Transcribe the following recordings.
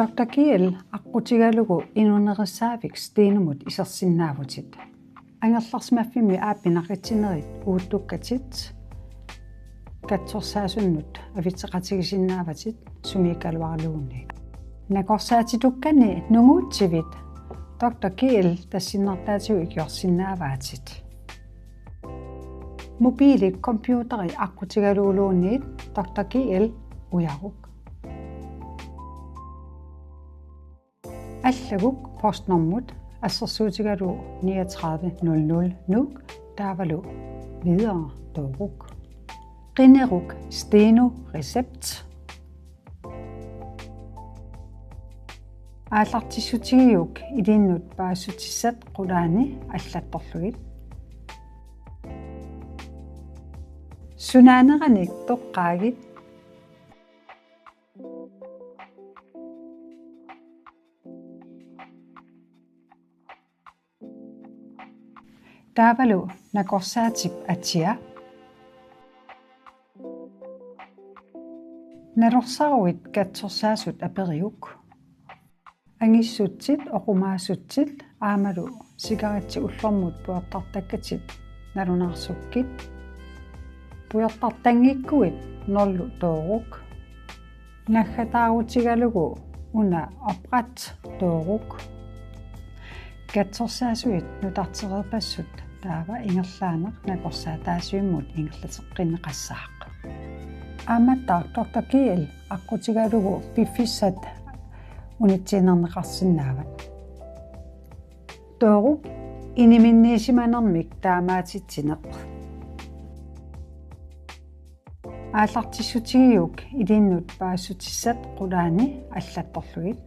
Dr. Kiel aqutigalugu inunerissaaviks tiinumut isersinnaavutit. Angerlarsmaffimi aappinaqitinerit uuttukkatit katsorsaasunnut avitseqatigisinnaavatit sumikaluarluunni. Nakorsaatitukkani nunguutsivit Dr. Kiel tassinnertaatigu ikiorsinnaavaatit. Mobili computeri aqutigaluuluunniit Dr. Kiel ujaruk. Allaguk postnummut assersuutigalu 3900 nuuk taavalu videre doruk. Rinneruk steno recept. Aallartissutigiuk ilinnut paasutissat qulaani allattorlugit. Sunaaneqanik toqqaagit. Taavalu nakorsaatip atia. Narorsaruit katsorsaasut aperiuk. Angissutsit oqumaasutsit aamalu sigaritsi ullormut puertartakkatit nalunarsukkit. Puertartangikkuit norlu tooruk. Naggataaruutigalugu una oprat tooruk. Katsorsaasuit nutartereerpassut taava ingerlaaneq nakorsaataasiummut ingerlateqqinneqassaaq. Aamattaaq Dr. Kiel aqutigalugu piffissat unitsiinerneqarsinnaavat. Tooruk iniminniisimanermik taamaatitsineq. Aallartissutigiuk ilinnut paasutissat qulaani allattorlugit.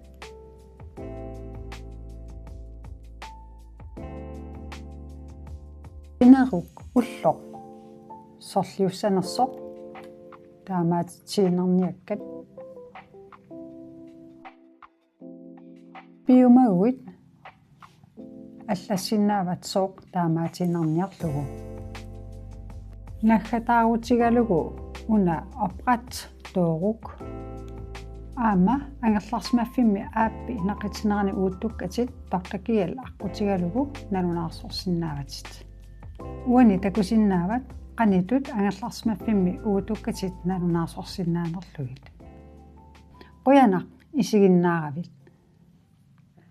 Inneruk ulloq sorliussanersoq taamaatitsiinerniakkat. Piumaguit аллассиннаават сооқ таамаатинерниарлугу. Наггатаарутигалугу уна опрат тоорuk. Аама ангерларсмаффимми ааппи нақитинерани уутtukkatit Dr. Kiel аққутигалугу налунаарсорсиннааватит. Уани такусиннаават qanitut ангерларсмаффимми уутtukkatit налунаарсорсиннаанерлугит. Quyanaq isiginnaaravit.